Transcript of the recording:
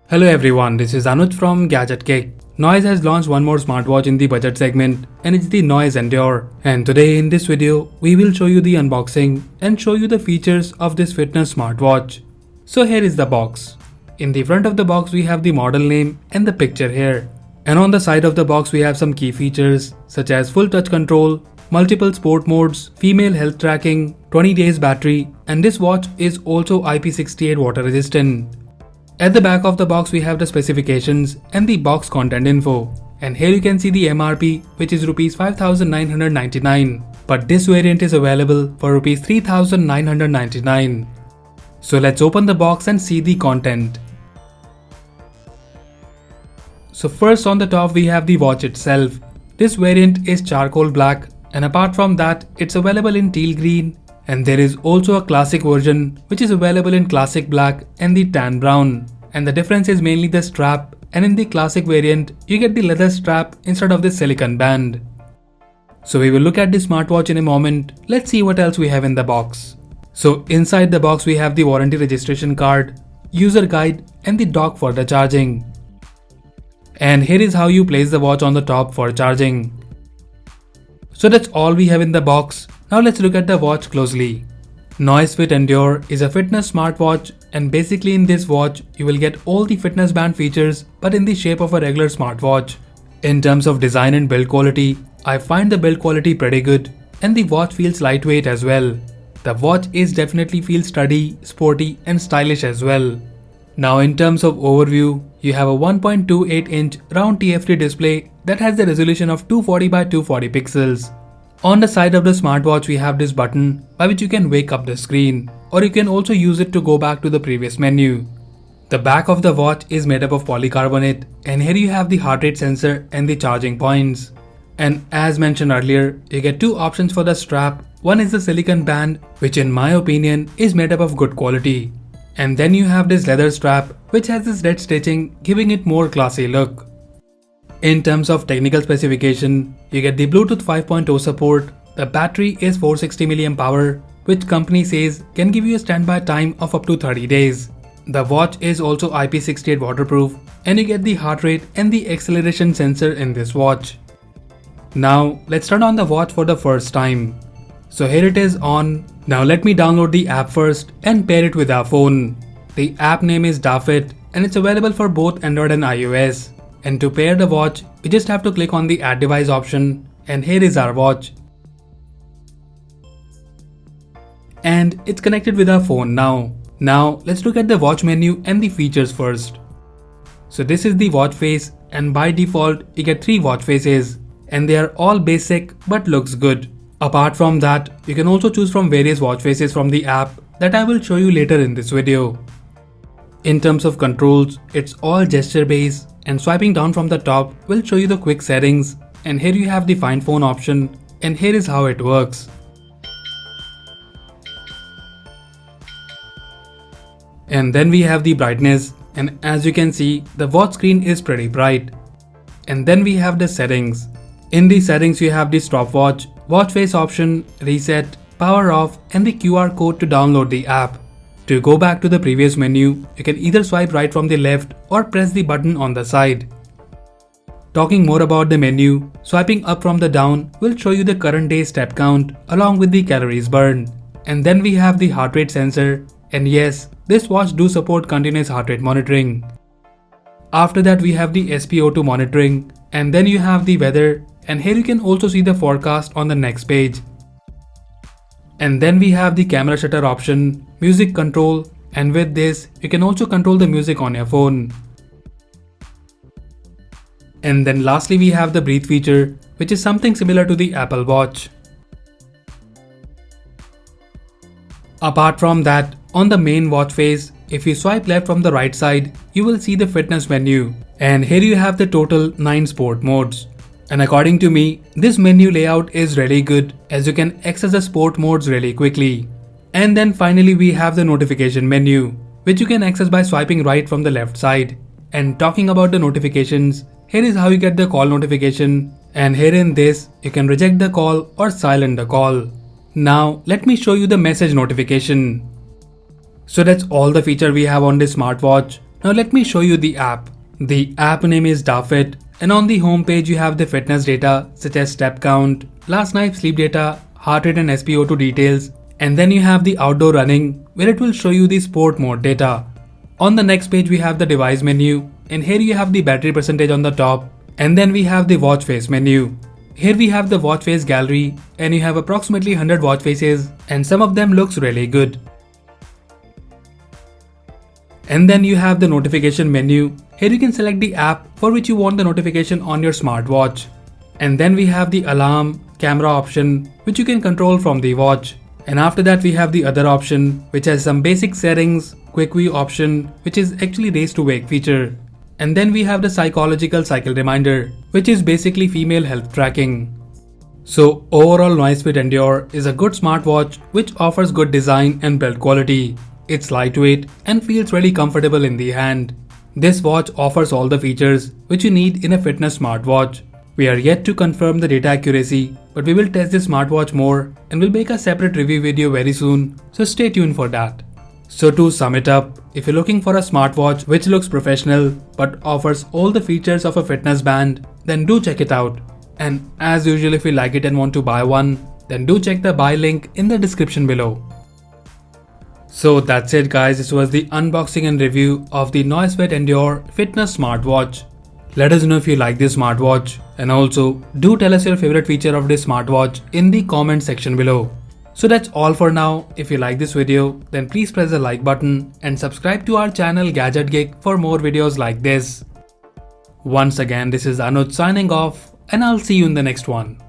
Hello everyone, this is Anuj from Gadget Kick. Noise has launched one more smartwatch in the budget segment and it's the Noise Endure. And today in this video, we will show you the unboxing and show you the features of this fitness smartwatch. So here is the box. In the front of the box we have the model name and the picture here. And on the side of the box we have some key features such as full touch control, multiple sport modes, female health tracking, 20 days battery, and this watch is also IP68 water resistant. At the back of the box we have the specifications and the box content info. And here you can see the MRP, which is Rs 5,999, but this variant is available for Rs 3,999. So let's open the box and see the content. So first on the top we have the watch itself. This variant is charcoal black, and apart from that it's available in teal green, and there is also a classic version which is available in classic black and the tan brown. And the difference is mainly the strap, and in the classic variant you get the leather strap instead of the silicone band. So we will look at the smartwatch in a moment. Let's see what else we have in the box. So inside the box we have the warranty registration card, user guide, and the dock for the charging. And here is how you place the watch on the top for charging. So that's all we have in the box. Now let's look at the watch closely. Noisefit Endure is a fitness smartwatch, and basically in this watch you will get all the fitness band features but in the shape of a regular smartwatch. In terms of design and build quality, I find the build quality pretty good, and the watch feels lightweight as well. The watch is definitely feels sturdy, sporty, and stylish as well. Now in terms of overview, you have a 1.28-inch round TFT display that has the resolution of 240 by 240 pixels. On the side of the smartwatch we have this button by which you can wake up the screen, or you can also use it to go back to the previous menu. The back of the watch is made up of polycarbonate, and here you have the heart rate sensor and the charging points. And as mentioned earlier, you get two options for the strap. One is the silicone band, which in my opinion is made up of good quality. And then you have this leather strap which has this red stitching, giving it more classy look. In terms of technical specification, you get the Bluetooth 5.0 support. The battery is 460 mAh, which company says can give you a standby time of up to 30 days. The watch is also IP68 waterproof, and you get the heart rate and the acceleration sensor in this watch. Now let's turn on the watch for the first time. So here it is on. Now let me download the app first and pair it with our phone. The app name is Dafit, and it's available for both Android and iOS. And to pair the watch, you just have to click on the add device option, and here is our watch. And it's connected with our phone now. Now let's look at the watch menu and the features first. So this is the watch face, and by default you get 3 watch faces, and they are all basic but looks good. Apart from that, you can also choose from various watch faces from the app that I will show you later in this video. In terms of controls, it's all gesture based, and swiping down from the top will show you the quick settings, and here you have the find phone option, and here is how it works. And then we have the brightness, and as you can see the watch screen is pretty bright. And then we have the settings. In the settings you have the stopwatch, watch face option, reset, power off, and the QR code to download the app. To go back to the previous menu, you can either swipe right from the left or press the button on the side. Talking more about the menu, swiping up from the down will show you the current day step count along with the calories burned. And then we have the heart rate sensor, and yes, this watch do support continuous heart rate monitoring. After that we have the SpO2 monitoring, and then you have the weather, and here you can also see the forecast on the next page. And then we have the camera shutter option, music control, and with this you can also control the music on your phone. And then lastly we have the breathe feature, which is something similar to the Apple Watch. Apart from that, on the main watch face, if you swipe left from the right side, you will see the fitness menu. And here you have the total 9 sport modes. And according to me, this menu layout is really good as you can access the sport modes really quickly. And then finally we have the notification menu, which you can access by swiping right from the left side. And talking about the notifications, here is how you get the call notification, and here in this you can reject the call or silent the call. Now let me show you the message notification. So that's all the feature we have on this smartwatch. Now let me show you the app. The app name is Dafit, and on the home page you have the fitness data such as step count, last night's sleep data, heart rate and SpO2 details, and then you have the outdoor running where it will show you the sport mode data. On the next page we have the device menu, and here you have the battery percentage on the top, and then we have the watch face menu. Here we have the watch face gallery, and you have approximately 100 watch faces, and some of them looks really good. And then you have the notification menu. Here you can select the app for which you want the notification on your smartwatch. And then we have the alarm, camera option which you can control from the watch. And after that we have the other option which has some basic settings, quick view option which is actually raise to wake feature. And then we have the psychological cycle reminder which is basically female health tracking. So overall Noisefit Endure is a good smartwatch which offers good design and build quality. It's lightweight and feels really comfortable in the hand. This watch offers all the features which you need in a fitness smartwatch. We are yet to confirm the data accuracy, but we will test this smartwatch more and will make a separate review video very soon, so stay tuned for that. So to sum it up, if you're looking for a smartwatch which looks professional but offers all the features of a fitness band, then do check it out. And as usual, if you like it and want to buy one, then do check the buy link in the description below. So that's it guys, this was the unboxing and review of the Noisefit Endure Fitness Smartwatch. Let us know if you like this smartwatch, and also do tell us your favorite feature of this smartwatch in the comment section below. So that's all for now. If you like this video, then please press the like button and subscribe to our channel Gadget Geek for more videos like this. Once again, this is Anuj signing off, and I'll see you in the next one.